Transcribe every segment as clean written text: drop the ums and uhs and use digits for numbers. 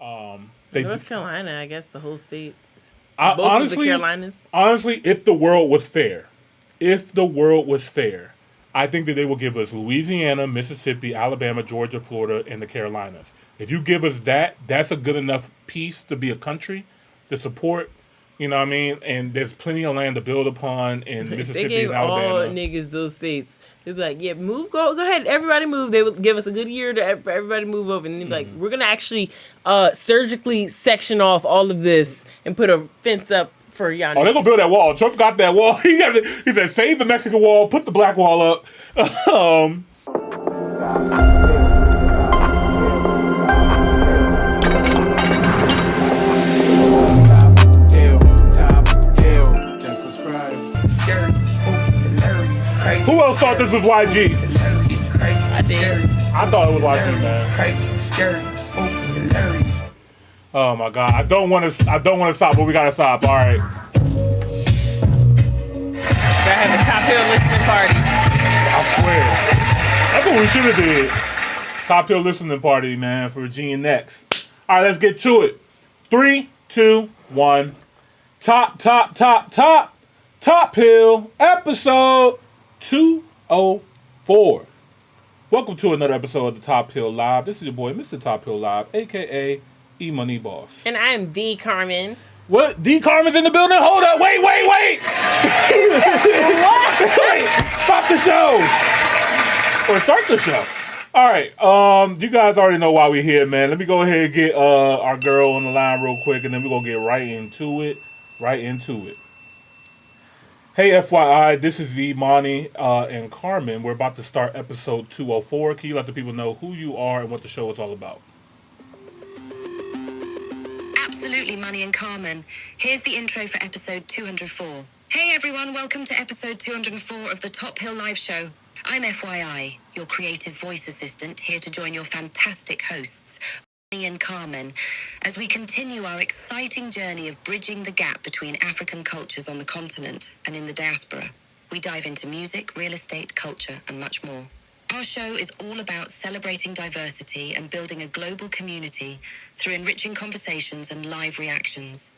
North Carolina, I guess the whole state. Both of the Carolinas. Honestly, if the world was fair, I think that they will give us Louisiana, Mississippi, Alabama, Georgia, Florida, and the Carolinas. If you give us that, that's a good enough piece to be a country to support. You know what I mean? And there's plenty of land to build upon in Mississippi and Alabama. All niggas those states. They'd be like, yeah, move, go ahead, everybody move. They would give us a good year for everybody to move over. And they'd be like, we're going to actually surgically section off all of this and put a fence up for y'all. Oh, they're going to build that wall. Trump got that wall. He said, save the Mexican wall, put the black wall up. Who else thought this was YG? I did. I thought it was YG, man. Oh my God! I don't want to stop, but we gotta stop. All right. Gotta have a Top Hill listening party. I swear. That's what we should have did. Top Hill listening party, man, for G and X. All right, let's get to it. 3, 2, 1. Top Hill episode 204. Welcome to another episode of the Top Hill Live. This is your boy, Mr. Top Hill Live, aka Imani Boss. And I am the Carmen. What? D Carmen's in the building? Hold up. Wait. What? Wait. Stop the show. Or start the show. All right. You guys already know why we're here, man. Let me go ahead and get our girl on the line real quick, and then we're going to get right into it. Hey, FYI, this is Imani and Carmen. We're about to start episode 204. Can you let the people know who you are and what the show is all about? Absolutely, Imani and Carmen. Here's the intro for episode 204. Hey everyone, welcome to episode 204 of the Top Hill Live Show. I'm FYI, your creative voice assistant, here to join your fantastic hosts, Imani and Carmen, as we continue our exciting journey of bridging the gap between African cultures on the continent and in the diaspora. We dive into music, real estate, culture, and much more. Our show is all about celebrating diversity and building a global community through enriching conversations and live reactions.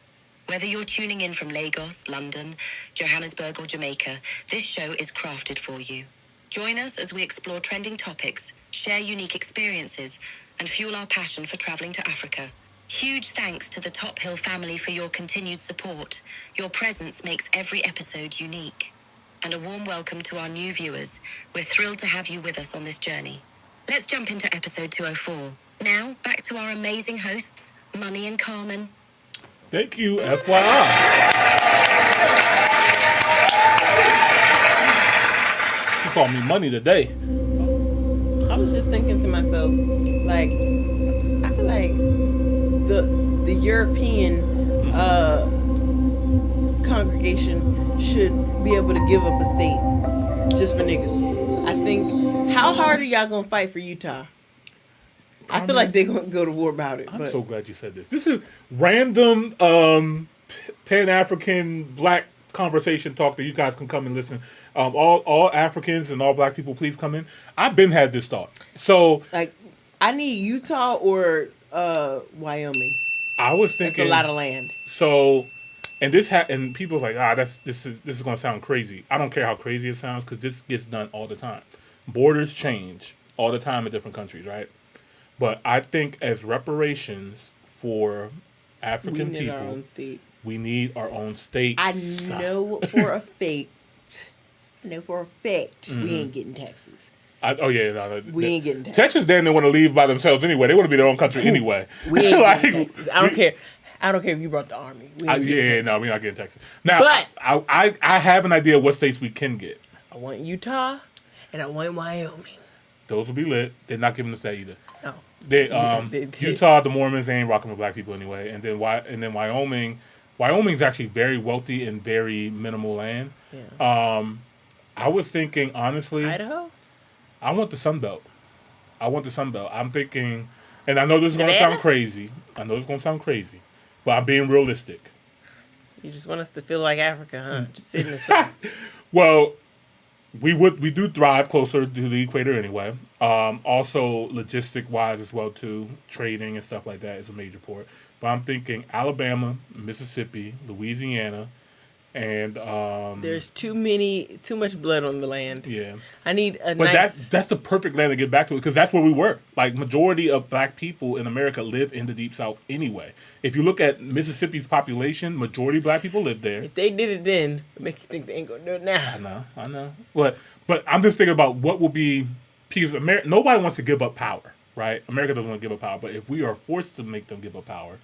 Whether you're tuning in from Lagos, London, Johannesburg, or Jamaica, this show is crafted for you. Join us as we explore trending topics, share unique experiences, and fuel our passion for traveling to Africa. Huge thanks to the Top Hill family for your continued support. Your presence makes every episode unique. And a warm welcome to our new viewers. We're thrilled to have you with us on this journey. Let's jump into episode 204. Now, back to our amazing hosts, Imani and Carmen. Thank you, FYI. She called me money today. I was just thinking to myself, like, I feel like the European congregation should be able to give up a state just for niggas. I think, how hard are y'all gonna fight for Utah? I feel like they're gonna go to war about it. I'm so glad you said this. This is random Pan-African black conversation talk that you guys can come and listen. All Africans and all black people, please come in. I've been had this thought. So, like, I need Utah or Wyoming. I was thinking that's a lot of land. So, and and people are like, this is gonna sound crazy. I don't care how crazy it sounds because this gets done all the time. Borders change all the time in different countries, right? But I think as reparations for African people, our own state. We need our own state. I know for a fact, we ain't getting taxes. We ain't getting taxes. Texas, then they want to leave by themselves anyway. They want to be their own country anyway. We ain't getting taxes. I don't care. I don't care if you brought the army. We're not getting Texas. Now, but I have an idea of what states we can get. I want Utah, and I want Wyoming. Those will be lit. They're not giving us that either. No. Utah, the Mormons, they ain't rocking with black people anyway. And then Wyoming. Wyoming's actually very wealthy and very minimal land. Yeah. I was thinking, honestly, Idaho? I want the Sun Belt. I'm thinking, and I know this is going to sound crazy. But I'm being realistic. You just want us to feel like Africa, huh? Just sitting in the sun. Well, We do thrive closer to the equator anyway. Also, logistic wise as well too, trading and stuff like that is a major port. But I'm thinking Alabama, Mississippi, Louisiana, and There's too much blood on the land. yeah. I need a But nice. that's the perfect land to get back to because that's where we were. Like majority of black people in America live in the deep south anyway. If you look at Mississippi's population, majority of black people live there. If they did it then, it make you think they ain't gonna do it now. I know. But I'm just thinking about what will be because nobody wants to give up power, right? America doesn't want to give up power, but if we are forced to make them give up power,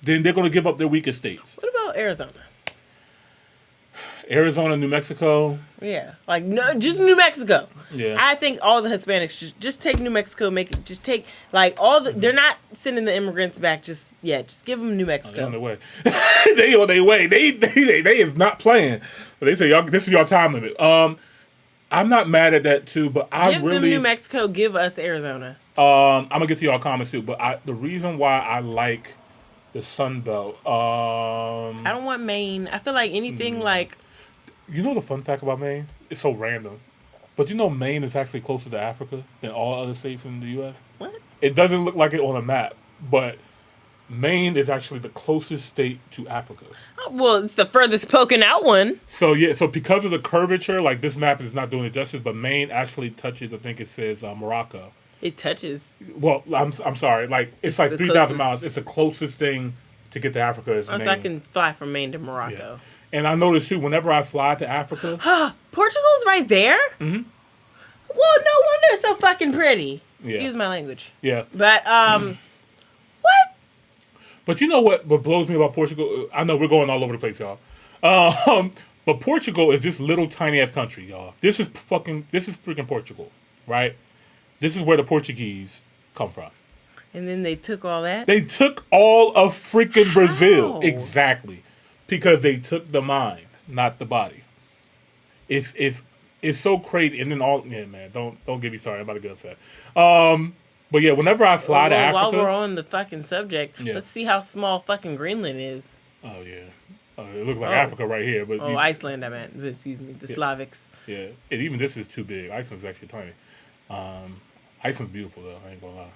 then they're going to give up their weakest states. What about Arizona? Arizona, New Mexico. Yeah, like no, just New Mexico. Yeah. I think all the Hispanics just take New Mexico, just take like all the. They're not sending the immigrants back. Just give them New Mexico. They're on their way. They on their way. They is not playing. They say y'all. This is your time limit. I'm not mad at that too, but I give really them New Mexico. Give us Arizona. I'm gonna get to y'all comments too, but the reason why I like the Sun Belt. I don't want Maine. I feel like anything like. You know the fun fact about Maine? It's so random. But you know Maine is actually closer to Africa than all other states in the U.S.? What? It doesn't look like it on a map, but Maine is actually the closest state to Africa. Well, it's the furthest poking out one. So because of the curvature, like this map is not doing it justice, but Maine actually touches, I think it says Morocco. It touches. Well, I'm sorry, like it's like 3,000 miles. It's the closest thing to get to Africa is Maine. So I can fly from Maine to Morocco. Yeah. And I noticed too, whenever I fly to Africa, Portugal's right there. Mm-hmm. Well, no wonder it's so fucking pretty. Excuse my language. Yeah. But what? But you know what blows me about Portugal? I know we're going all over the place, y'all. But Portugal is this little tiny ass country, y'all. This is freaking Portugal, right? This is where the Portuguese come from. And then they took all that? They took all of freaking Brazil. How? Exactly. Because they took the mind, not the body. It's so crazy. And then man, don't get me started. I'm about to get upset. But yeah, whenever I fly to Africa. While we're on the fucking subject, let's see how small fucking Greenland is. Oh yeah. It looks like Africa right here. But Iceland, I meant. Excuse me. The Slavics. Yeah. And even this is too big. Iceland's actually tiny. Iceland's beautiful though, I ain't gonna lie.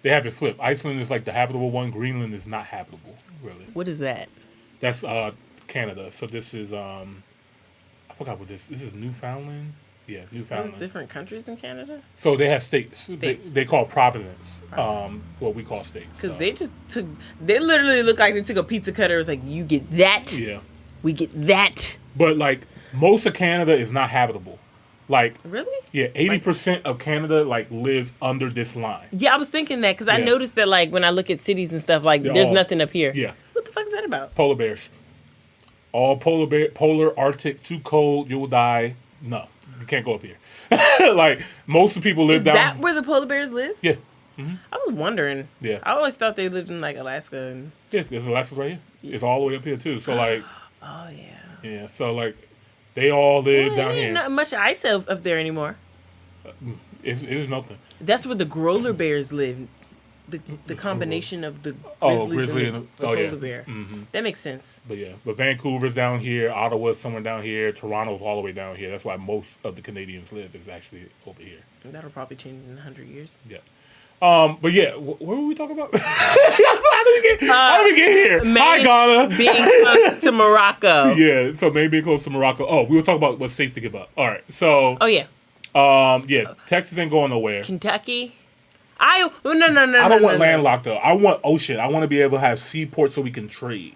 They have it flipped. Iceland is like the habitable one. Greenland is not habitable, really. What is that? That's Canada. So this is I forgot what this is. Newfoundland. Yeah, Newfoundland. There's different countries in Canada. So they have states. They call provinces. What we call states. Because they just took. They literally look like they took a pizza cutter. It was like, you get that. Yeah. We get that. But like most of Canada is not habitable. Like really? Yeah, 80% of Canada like lives under this line. Yeah, I was thinking that because I noticed that like when I look at cities and stuff, like there's nothing up here. Yeah. What the fuck is that about? Polar bears. All polar, Arctic, too cold, you will die. No, you can't go up here. Like most of the people live down. Is that where the polar bears live? Yeah. Mm-hmm. I was wondering. Yeah. I always thought they lived in like Alaska. And... Yeah, there's Alaska right here. It's all the way up here too. So like. Oh yeah. Yeah. So like, they all live down here. Not much ice up there anymore. It is melting. That's where the growler bears live. The combination of the grizzly and the polar bear. Mm-hmm. That makes sense. But Vancouver's down here, Ottawa's somewhere down here, Toronto's all the way down here. That's why most of the Canadians live is actually over here. That'll probably change in 100 years. Yeah. But yeah, what were we talking about? How did we get here? Hi, Ghana. Being close to Morocco. Yeah, so maybe being close to Morocco. Oh, we were talking about what states to give up. All right, so. Oh, yeah. Texas ain't going nowhere. Kentucky. No. I don't want landlocked though. I want ocean. I want to be able to have seaports so we can trade.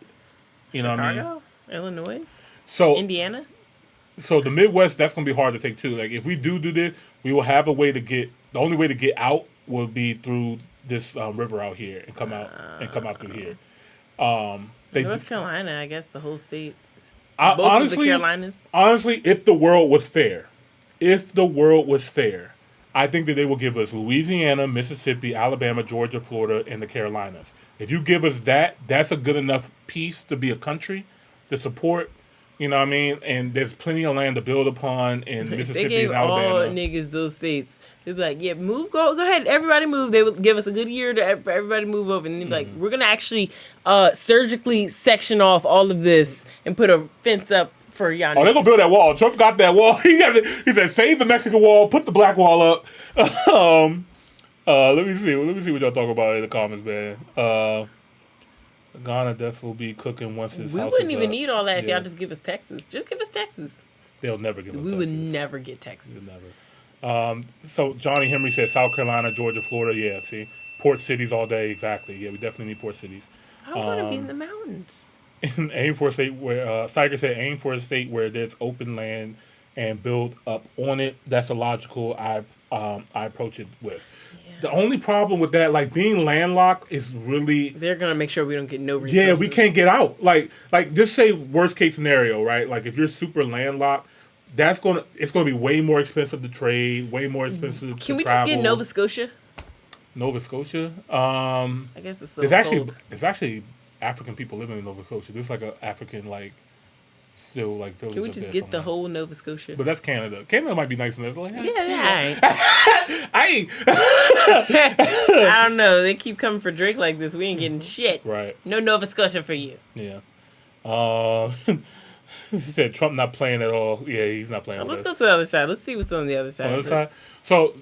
You know what I mean? Illinois. So Indiana. So the Midwest, that's gonna be hard to take too. Like if we do this, we will have a way to get. The only way to get out will be through this river out here and come out through here. North Carolina, I guess the whole state. Honestly, of the Carolinas. Honestly, if the world was fair, I think that they will give us Louisiana, Mississippi, Alabama, Georgia, Florida, and the Carolinas. If you give us that, that's a good enough piece to be a country to support. You know what I mean? And there's plenty of land to build upon in Mississippi and Alabama. All niggas those states. They'd be like, yeah, go ahead, everybody move. They would give us a good year to everybody move over. And they'd be like, we're going to actually surgically section off all of this and put a fence up for y'all. Oh, they're gonna build that wall. Trump got that wall. He said, save the Mexican wall, put the black wall up. Let me see what y'all talk about in the comments, man. Ghana definitely will be cooking once this We house wouldn't is even up. need all that if y'all just give us Texas. Just give us Texas. They'll never give us We Texas. would never get Texas. Never. So Johnny Henry said South Carolina, Georgia, Florida. Yeah, see, port cities all day. Exactly. Yeah, we definitely need port cities. I want to be in the mountains. Aim for a state where Cyger said aim for a state where there's open land and build up on it. That's a logical I approach it with. Yeah. The only problem with that, like being landlocked, is really they're gonna make sure we don't get no resources. Yeah, we can't get out. Like just say worst case scenario, right? Like if you're super landlocked, it's gonna be way more expensive to trade, way more expensive to travel. Can we just get Nova Scotia? Nova Scotia? I guess it's there's actually African people living in Nova Scotia. There's like an African still like village. Can we just get the whole Nova Scotia? But that's Canada. Canada might be nice enough. Like, yeah. I ain't. I don't know. They keep coming for Drake like this. We ain't getting shit. Right. No Nova Scotia for you. Yeah. He said Trump not playing at all. Yeah, he's not playing. Let's go to the other side. Let's see what's on the other side. On the other side. So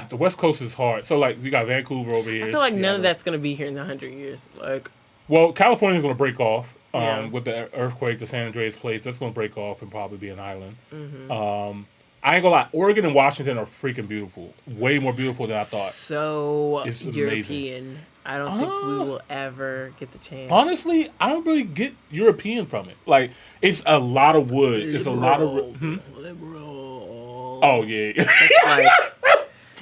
the West Coast is hard. So like we got Vancouver over here. I feel like none of that's gonna be here in 100 years. Like. Well, California's going to break off with the earthquake, the San Andreas place. That's going to break off and probably be an island. Mm-hmm. I ain't going to lie. Oregon and Washington are freaking beautiful. Way more beautiful than I thought. So it's European. Amazing. I don't think we will ever get the chance. Honestly, I don't really get European from it. Like, it's a lot of wood. It's a lot of... Liberal. Oh, yeah.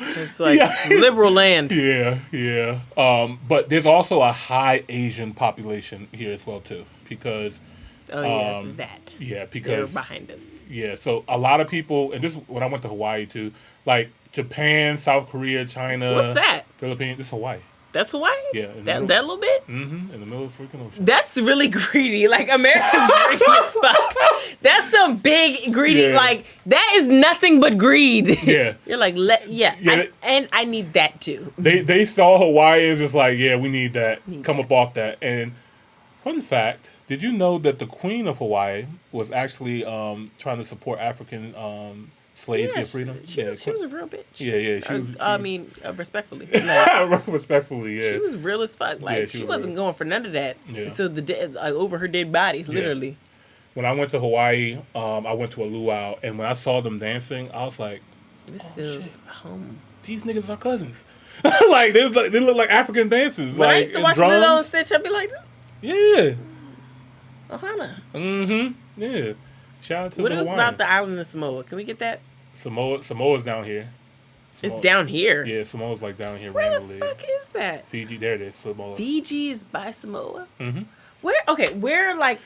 It's like liberal land. Yeah. But there's also a high Asian population here as well too, because that. Yeah, because they're behind us. Yeah, so a lot of people, and this when I went to Hawaii too, like Japan, South Korea, China. What's that? Philippines. This is Hawaii. That's Hawaii? Yeah. That little bit? Mm-hmm. In the middle of the freaking ocean. That's really greedy. Like, America's greedy as fuck. That's some big greedy. Yeah. Like, that is nothing but greed. Yeah. You're like, and I need that too. They saw Hawaii as just like, yeah, we need that. Come up off that. And fun fact, did you know that the Queen of Hawaii was actually trying to support African slaves get freedom? She was a real bitch. Yeah. Respectfully. Respectfully, yeah. She was real as fuck. Like, she wasn't going for none of that until over her dead body, literally. Yeah. When I went to Hawaii, I went to a luau, and when I saw them dancing, I was like, this feels home. These niggas are cousins. Like, they look like African dancers. When like, I used to watch Lilo and Stitch, I'd be like, yeah. Ohana. Mm-hmm. Yeah. Shout out to what the Hawaiians. about the island of Samoa? Can we get that? Samoa's down here. It's down here? Yeah, Samoa's like down here Where randomly. the fuck is that? Fiji, there it is, Samoa. Fiji is by Samoa? Mm-hmm. Where like,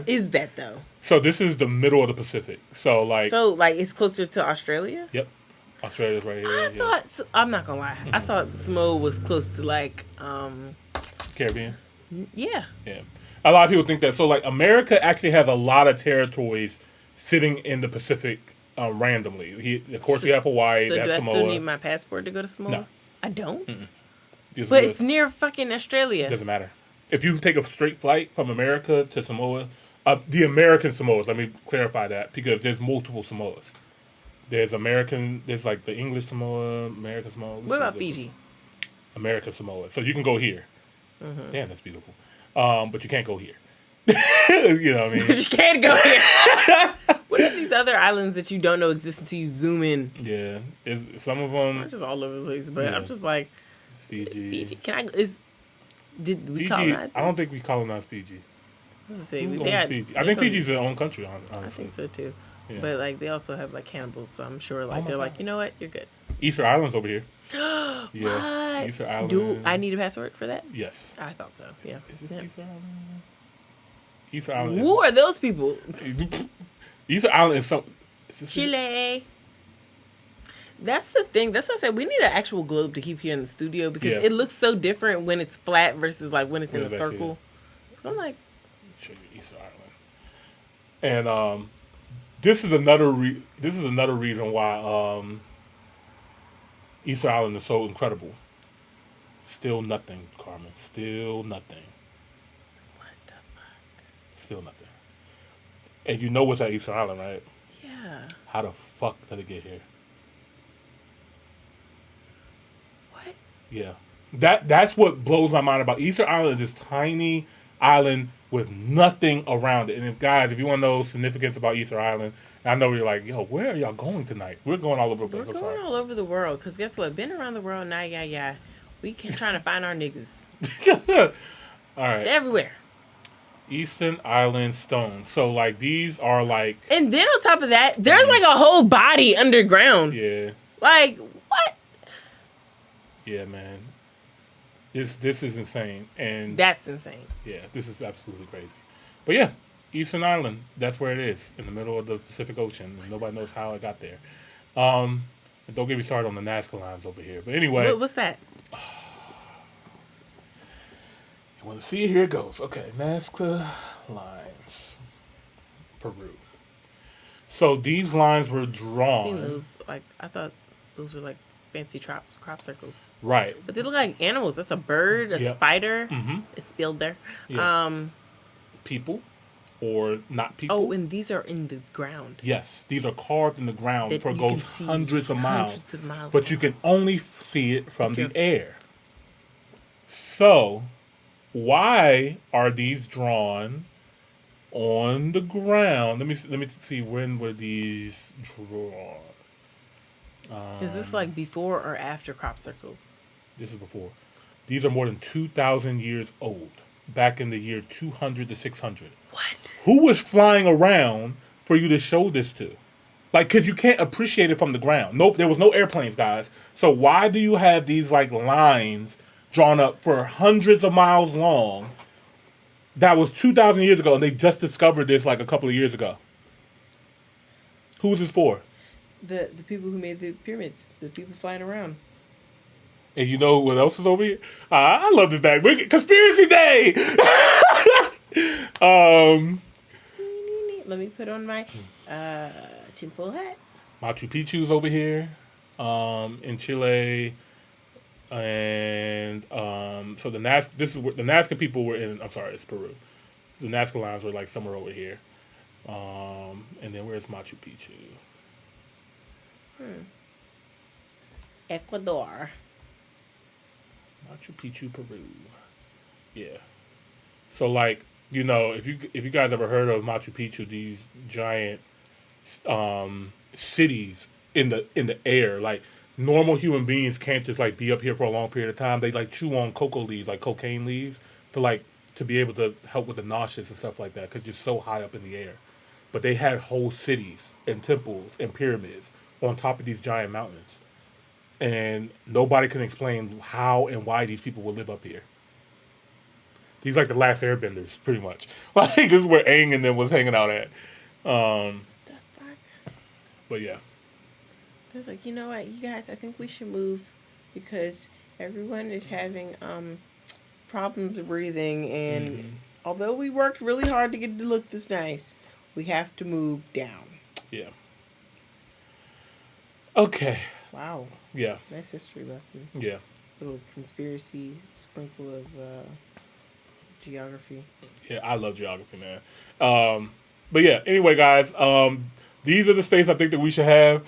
is that though? So this is the middle of the Pacific. So like it's closer to Australia? Yep. Australia's right here. I'm not gonna lie. I thought Samoa was close to like, Caribbean? Yeah. Yeah. A lot of people think that. So, like, America actually has a lot of territories sitting in the Pacific randomly. Of course, you have Hawaii. So, that's do I Samoa. still need my passport to go to Samoa? No. I don't? But it's near fucking Australia. It doesn't matter. If you take a straight flight from America to Samoa, the American Samoas, let me clarify that, because there's multiple Samoas. There's like the English Samoa, American Samoa. What about Fiji? American Samoa. So, you can go here. Mm-hmm. Damn, that's beautiful. But you can't go here. You know what I mean? But you can't go here. What are these other islands that you don't know exist until you zoom in? Yeah. Some of them... They're just all over the place. But I'm just like... Fiji. Did we Fiji, colonize them? I don't think we colonized Fiji. Fiji. I think Fiji's their own country, honestly. I think so, too. Yeah. But, like, they also have, like, cannibals. So I'm sure, like, they're like, you know what? You're good. Easter Island's over here. Yeah. What? Easter Island. Do I need a passport for that? Yes. I thought so. Yeah. Is this Easter Island? Easter Island. Who are those people? Easter Island is some... Chile. That's the thing. That's what I said. We need an actual globe to keep here in the studio because it looks so different when it's flat versus like when it's in a circle. Because I'm like... Show you Easter Island. And this is another reason why Easter Island is so incredible. Still nothing, Carmen. Still nothing. What the fuck? Still nothing. And you know what's at Easter Island, right? Yeah. How the fuck did it get here? What? Yeah. That's what blows my mind about Easter Island, is this tiny island with nothing around it. And if you want to know significance about Easter Island, I know you're like, yo, where are y'all going tonight? We're going all over the place. We're going all over the world. Because guess what? Been around the world, yeah. We can trying to find our niggas. All right. They're everywhere. Eastern Island Stone. So, like, these are, like... And then on top of that, there's, like, a whole body underground. Yeah. Like, what? Yeah, man. This is insane. And That's insane. yeah, this is absolutely crazy. But, yeah, Eastern Island, that's where it is, in the middle of the Pacific Ocean. And nobody knows how it got there. And don't get me started on the Nazca Lines over here. But anyway... What's that? You want to see it? Here it goes. Okay, Nazca Lines, Peru. So these lines were drawn. Seen those, like, I thought those were like fancy crop circles. Right. But they look like animals. That's a bird, a spider. Mm-hmm. It's spilled there. Yeah. People or not people. Oh, and these are in the ground. Yes, these are carved in the ground That for you goes can see hundreds of miles. But But you can only see it from the air. So, why are these drawn on the ground? Let me see, when were these drawn? Is this like before or after crop circles? This is before. These are more than 2,000 years old. Back in the year 200 to 600. What? Who was flying around for you to show this to? Like, because you can't appreciate it from the ground. Nope, there was no airplanes, guys. So why do you have these, like, lines drawn up for hundreds of miles long? That was 2,000 years ago, and they just discovered this, like, a couple of years ago. Who was this for? The people who made the pyramids. The people flying around. And you know what else is over here? I love this bag. Conspiracy Day! Let me put on my tinfoil hat. Machu Picchu's over here in Chile. And so the Nazca, this is where the Nazca people were in. I'm sorry, it's Peru. The Nazca lines were like somewhere over here. And then where's Machu Picchu? Ecuador. Machu Picchu, Peru. Yeah. So, like, you know, if you guys ever heard of Machu Picchu, these giant cities in the air, like, normal human beings can't just, like, be up here for a long period of time. They, like, chew on cocoa leaves, like cocaine leaves, to be able to help with the nauseous and stuff like that, because you're so high up in the air. But they had whole cities and temples and pyramids on top of these giant mountains. And nobody can explain how and why these people would live up here. These like the last airbenders, pretty much. Like, this is where Aang and them was hanging out at. The fuck? But yeah. There's like, you know what, you guys, I think we should move because everyone is having problems breathing, and although we worked really hard to get it to look this nice, we have to move down. Yeah. Okay. Wow. Yeah. Nice history lesson. Yeah. Little conspiracy sprinkle of geography. Yeah, I love geography, man. But yeah, anyway, guys, these are the states I think that we should have.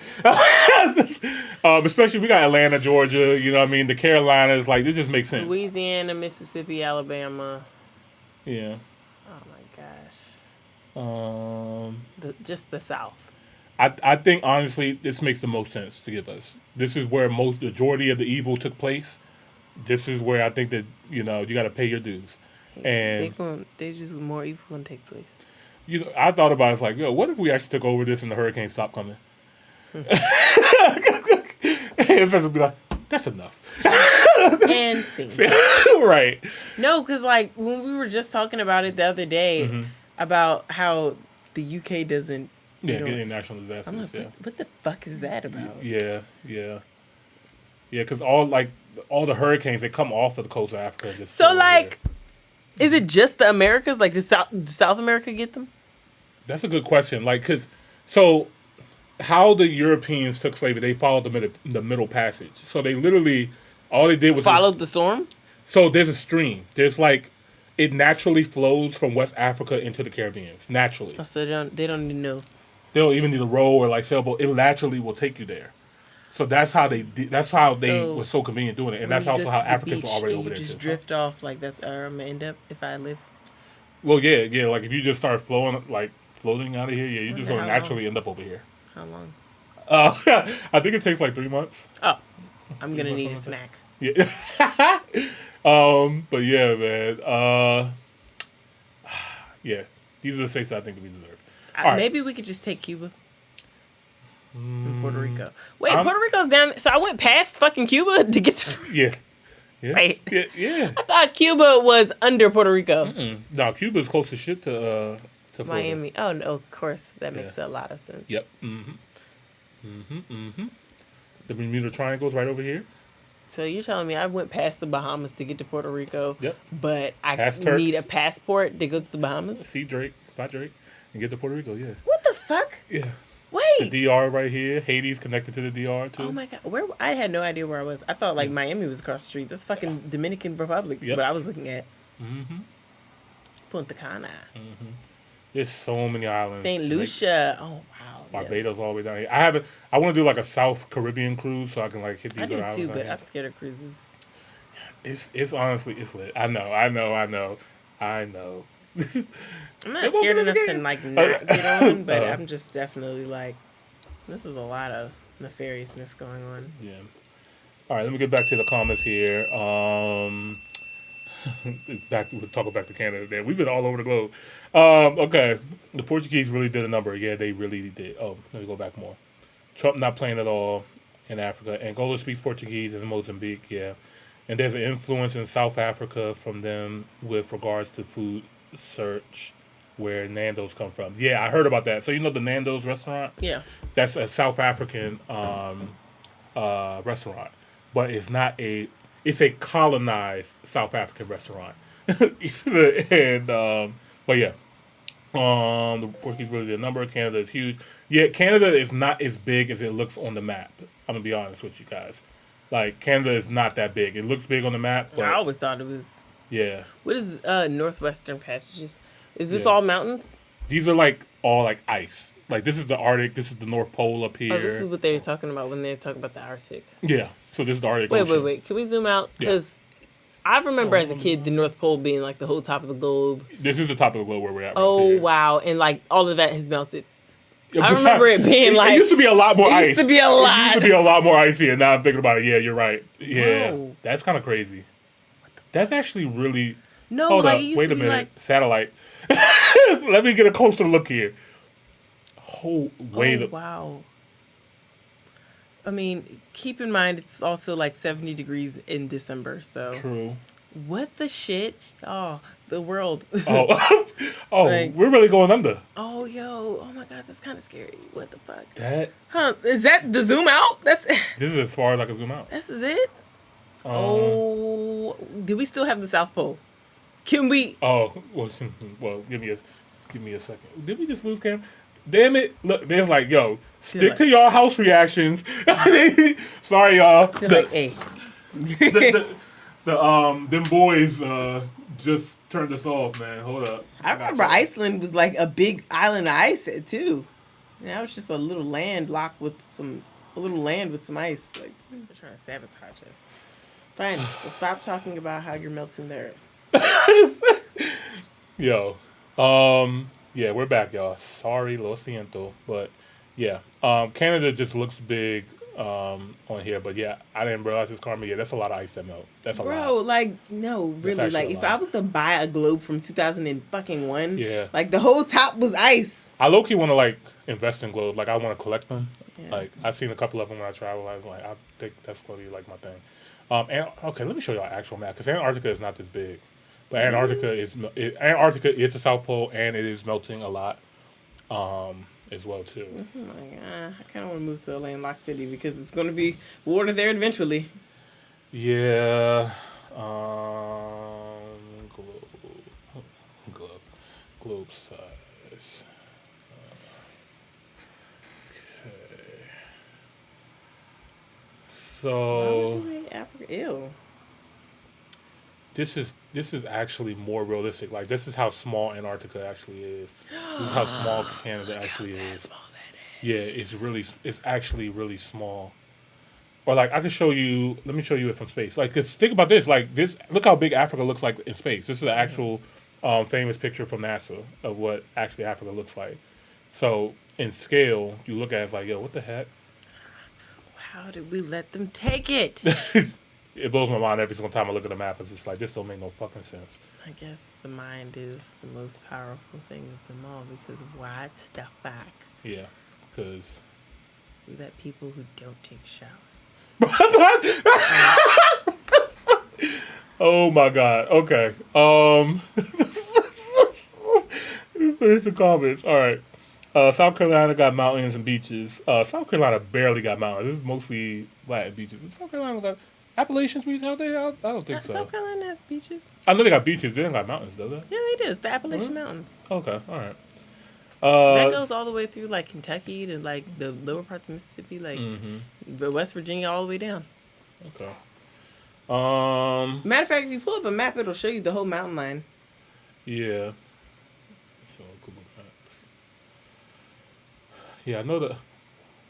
Especially, we got Atlanta, Georgia, you know what I mean? The Carolinas, like, it just makes sense. Louisiana, Mississippi, Alabama. Yeah. Oh, my gosh. Just the South. I think, honestly, this makes the most sense to give us. This is where majority of the evil took place. This is where I think that, you know, you got to pay your dues. And they just more evil going to take place. You know, I thought about it, it's like, yo, what if we actually took over this and the hurricane stopped coming? And would be like, that's enough. And scene. Right. No, because, like, when we were just talking about it the other day, about how the UK doesn't... Yeah, getting national disasters. I'm like, what the fuck is that about? Yeah. Because all the hurricanes, they come off of the coast of Africa. And just so, like, is it just the Americas? Like, does South America get them? That's a good question. Like, so how the Europeans took slavery, they followed the Middle Passage. So they literally, all they did was... Followed the storm? So there's a stream. There's, like, It naturally flows from West Africa into the Caribbean. Naturally. Oh, so they don't even know. They don't even need a row or like sailboat. It naturally will take you there. So that's how they were so convenient doing it, and when that's you also go how to the Africans were beach already and over you there just too. drift off like that's where I'm gonna end up if I live. Well, yeah. Like if you just start floating out of here, yeah, you're just Wonder going to how naturally long. end up over here. How long? I think it takes like 3 months. Oh, I'm gonna months, need a something like snack. Yeah. But yeah, man. Yeah, these are the states that I think that we deserve. All right. Maybe we could just take Cuba and Puerto Rico. Wait, I'm- Puerto Rico's down. So I went past fucking Cuba to get to. Yeah. Yeah. Wait. Yeah. I thought Cuba was under Puerto Rico. No, Cuba is close as shit to Florida. Miami. Oh no, of course that makes a lot of sense. Yep. The Bermuda Triangle is right over here. So you're telling me I went past the Bahamas to get to Puerto Rico? Yep. But I Past Turks. need a passport to go to the Bahamas? See Drake, spot Drake, and get to Puerto Rico. Yeah. What the fuck? Yeah. Wait. The DR right here. Haiti's connected to the DR too. Oh my god, where I had no idea where I was. I thought like Miami was across the street. That's fucking Dominican Republic. Yep. But I was looking at Punta Cana, There's so many islands. Saint Jamaica, Lucia. Oh wow, Barbados all the way down here. I want to do like a South Caribbean cruise so I can like hit these I do other too, islands. but out I'm scared of cruises. here. It's honestly it's lit. I know. I'm not scared enough to like not get on, but I'm just definitely like, this is a lot of nefariousness going on. Yeah. All right, let me get back to the comments here. We'll talk back to Canada there. We've been all over the globe. Okay. The Portuguese really did a number. Yeah, they really did. Oh, let me go back more. Trump not playing at all in Africa. Angola speaks Portuguese in Mozambique, yeah. And there's an influence in South Africa from them with regards to food search where Nando's come from. Yeah, I heard about that. So you know the Nando's restaurant? Yeah. That's a South African restaurant. But it's not it's a colonized South African restaurant. And but yeah. The Portuguese really did a number. Canada is huge. Yeah, Canada is not as big as it looks on the map. I'm gonna be honest with you guys. Like Canada is not that big. It looks big on the map, but I always thought it was. yeah. What is Northwestern Passages? Is this Yeah. all mountains? These are like all like ice. Like this is the Arctic. This is the North Pole up here. Oh, this is what they were talking about when they were talking about the Arctic. Yeah. So this is the Arctic. Wait, Ocean. wait. Can we zoom out? Because I remember as a kid the North Pole being like the whole top of the globe. This is the top of the globe where we're at. Right Oh here. wow! And like all of that has melted. I remember it being like it used to be a lot more ice. It used to be a lot. It used to be a lot more ice here. Now I'm thinking about it. Yeah, you're right. Yeah, Whoa. that's kind of crazy. That's actually really. No, Hold like up. it used Wait to a be minute. like. Satellite. Let me get a closer look here. Oh, wait. Oh wow. I mean, keep in mind it's also like 70 degrees in December. So True. what the shit? Oh, the world. Oh, Like- we're really going under. Oh yo! Oh my god, that's kind of scary. What the fuck? That. Huh? Is that the zoom out? That's This is as far as I can zoom out. this is it. Oh, do we still have the South Pole? Can we? Oh, well, give me a second. Did we just lose Cam? Damn it! Look, there's like, yo, stick like- to y'all house reactions. Sorry, y'all. They're like, hey. Them boys just turned us off, man. Hold up. I remember Iceland was like a big island of ice too. Now it's just a little land locked with some ice. Like they're trying to sabotage us. Fine, well, stop talking about how you're melting the earth. Yo, yeah, we're back, y'all. Sorry, lo siento, but yeah, Canada just looks big on here, but yeah, I didn't realize it's Carmen. Yeah, that's a lot of ice that melt. That's a Bro, lot. like no, really, actually like a if lot. I was to buy a globe from 2001, Yeah. like the whole top was ice. I low key want to like invest in globes. Like I want to collect them. Yeah. Like I've seen a couple of them when I travel. I was like, I think that's gonna be like my thing. And okay, let me show y'all actual map because Antarctica is not this big, but Antarctica is the South Pole and it is melting a lot, as well too. I'm like, I kind of want to move to a landlocked city because it's going to be water there eventually. Yeah. Globe size. Okay. Why So would they make Africa ill? this is this is actually more realistic. Like, this is how small Antarctica actually is. This is how small Canada actually is. Yeah, it's actually really small. Or like, I could show you. Let me show you it from space. Like, 'cause think about this. Like, this. Look how big Africa looks like in space. This is an actual famous picture from NASA of what actually Africa looks like. So in scale, you look at it, it's like, yo, what the heck? How did we let them take it? It blows my mind every single time I look at the map. It's just like, this don't make no fucking sense. I guess the mind is the most powerful thing of them all because of why it's stuff back. Yeah, because We let people who don't take showers. Oh my god. Okay. Finish the comments. All right. South Carolina got mountains and beaches. South Carolina barely got mountains. This is mostly flat beaches. South Carolina got Appalachians beaches out there? I don't think so. South Carolina has beaches. I know they got beaches. They don't got mountains, do they? Yeah, they do. It's the Appalachian Mountains. Okay. All right. That goes all the way through like Kentucky to like the lower parts of Mississippi, like West Virginia, all the way down. Okay. Matter of fact, if you pull up a map, it'll show you the whole mountain line. Yeah. So Google Maps. Yeah, I know that.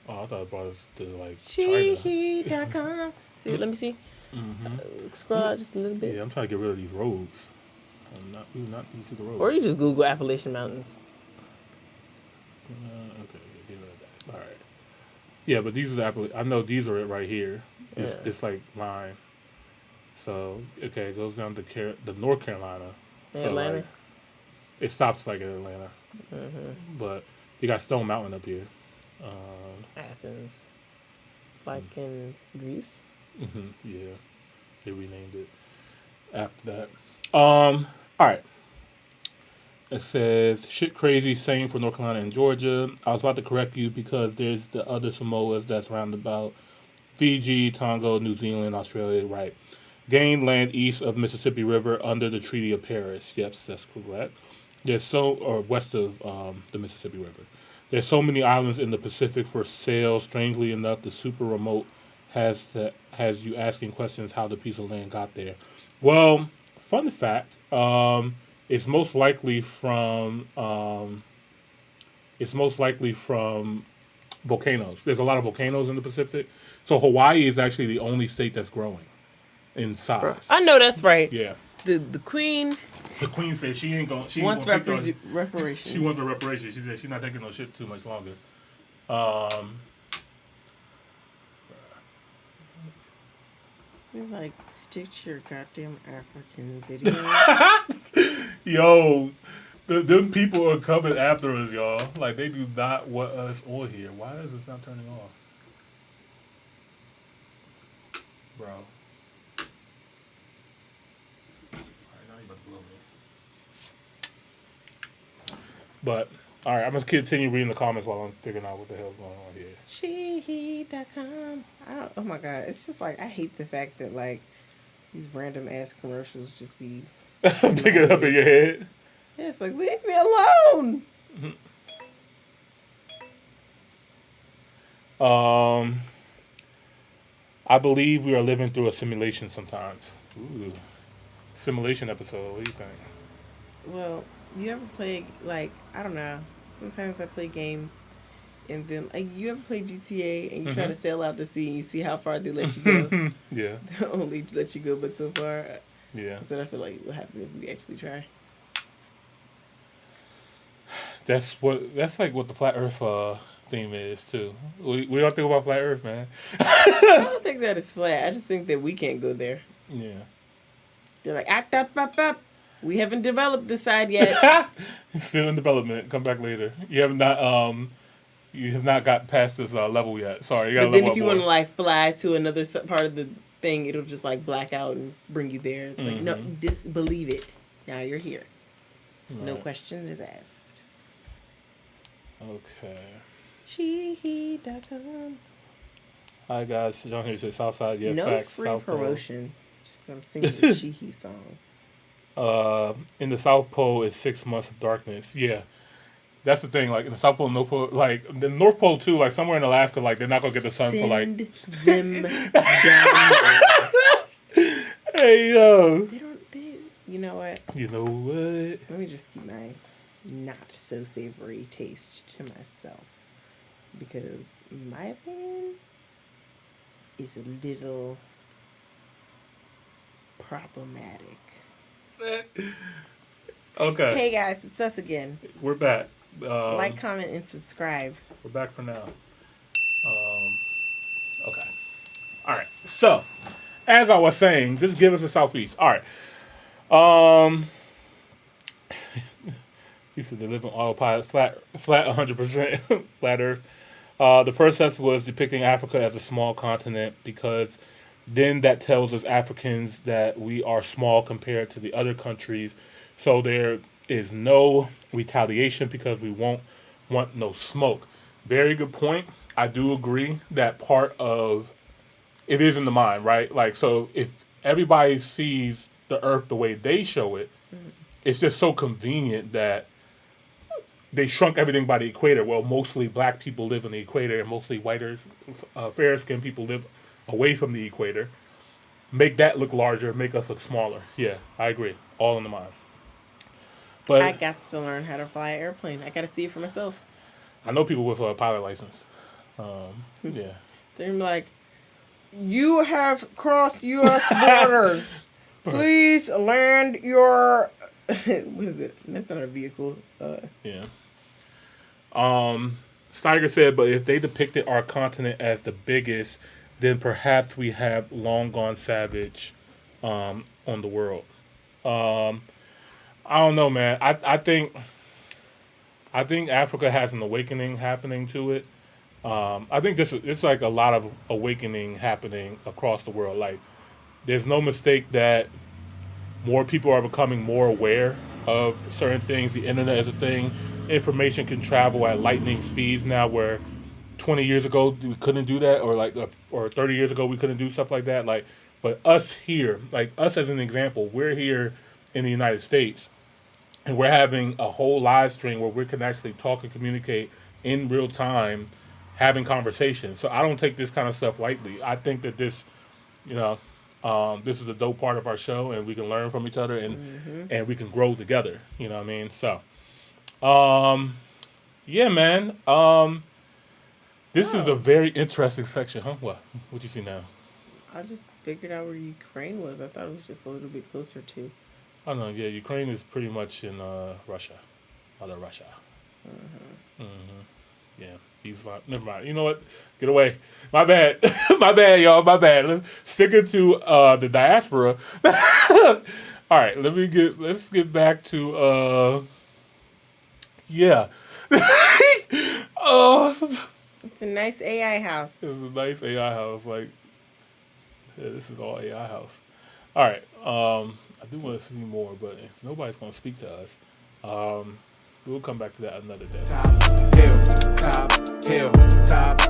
Oh, I thought it brought us to like China. She.com. See, let me see. Scroll out just a little bit. Yeah, I'm trying to get rid of these roads. We not need to see the roads. Or you just Google Appalachian Mountains. Okay, get rid of that. All right. Yeah, but these are the I know these are it right here. This like line. So okay, it goes down to the North Carolina. Atlanta. So, like, it stops like at Atlanta. But you got Stone Mountain up here. Athens. Like in Greece. Yeah, they renamed it after that. All right. It says, shit crazy, same for North Carolina and Georgia. I was about to correct you because there's the other Samoas that's roundabout. Fiji, Tonga, New Zealand, Australia, right. Gained land east of Mississippi River under the Treaty of Paris. Yes, that's correct. Or west of the Mississippi River. There's so many islands in the Pacific for sale. Strangely enough, the super remote has you asking questions how the piece of land got there. Well, fun fact, it's most likely from volcanoes. There's a lot of volcanoes in the Pacific. So Hawaii is actually the only state that's growing in size. I know that's right. Yeah. The Queen. The Queen said she ain't gonna. She wants ain't gonna reparations. She wants the reparations. She said she's not taking no shit too much longer. We like stick to your goddamn African video. Yo, them people are coming after us, y'all. Like, they do not want us on here. Why is this not turning off? Bro. Alright, now you about to blow me. But, alright, I'm going to continue reading the comments while I'm figuring out what the hell's going on here. She.com. Oh my god, it's just like, I hate the fact that like these random ass commercials just be Pick it up in your head. Yeah, it's like, leave me alone. I believe we are living through a simulation sometimes. Ooh. Simulation episode. What do you think? Well, you ever play, like, I don't know, sometimes I play games and then, like, you ever play GTA and you try to sail out to sea and you see how far they let you go? Yeah. They only let you go but so far. Yeah. So I feel like what happen if we actually try? That's like what the flat Earth theme is too. We don't think about flat Earth, man. I don't think that it's flat. I just think that we can't go there. Yeah. They're like, act up. We haven't developed this side yet. It's still in development. Come back later. You have not got past this level yet. Sorry, you gotta But then level if you up want to more. like fly to another part of the thing, it'll just like black out and bring you there. It's like, no, disbelieve it. Now you're here. Right. No question is asked. Okay. She.com. Hi guys, John here says Southside. Yeah, No facts. free South Pole. promotion. Just 'cause I'm singing the She song. In the South Pole is 6 months of darkness. Yeah. That's the thing, like in the South Pole, North Pole, like the North Pole too, like somewhere in Alaska, like they're not gonna get the sun for like. Send them down. Hey yo. They don't. You know what? You know what? Let me just keep my not so savory taste to myself. Because my opinion is a little problematic. Okay. Hey guys, it's us again. We're back. Like, comment, and subscribe. We're back for now. Okay. All right. So, as I was saying, just give us a southeast. All right. You said they live on autopilot, flat 100%, flat Earth. The first test was depicting Africa as a small continent because then that tells us Africans that we are small compared to the other countries. So there is no retaliation because we won't want no smoke. Very good point. I do agree that part of it is in the mind, right? Like, so if everybody sees the Earth the way they show it, it's just so convenient that they shrunk everything by the equator. Well, mostly black people live on the equator, and mostly whiter, fair-skinned people live away from the equator. Make that look larger, make us look smaller. Yeah, I agree. All in the mind. But I got to learn how to fly an airplane. I got to see it for myself. I know people with a pilot license. Yeah. They're like, you have crossed U.S. borders. Please land your... what is it? That's not a vehicle. Yeah. Steiger said, but if they depicted our continent as the biggest, then perhaps we have long gone savage on the world. I don't know, man. I think Africa has an awakening happening to it. I think it's like a lot of awakening happening across the world. Like, there's no mistake that more people are becoming more aware of certain things. The internet is a thing. Information can travel at lightning speeds now, where 20 years ago we couldn't do that, or 30 years ago we couldn't do stuff like that. Like, but us here, like us as an example, we're here in the United States, and we're having a whole live stream where we can actually talk and communicate in real time, having conversations. So I don't take this kind of stuff lightly. I think that this, this is a dope part of our show, and we can learn from each other, and we can grow together. You know what I mean? So, yeah, man. This is a very interesting section, huh? What you see now? I just figured out where Ukraine was. I thought it was just a little bit closer to. Oh no, yeah, Ukraine is pretty much in Russia, other Russia. Yeah, never mind. You know what? Get away. My bad. My bad, y'all. My bad. Let's stick it to the diaspora. All right, let's get back to yeah. It's a nice AI house. It's a nice AI house. Like, yeah, this is all AI house. All right. I do want to see more, but if nobody's going to speak to us, we'll come back to that another day. Top hill, top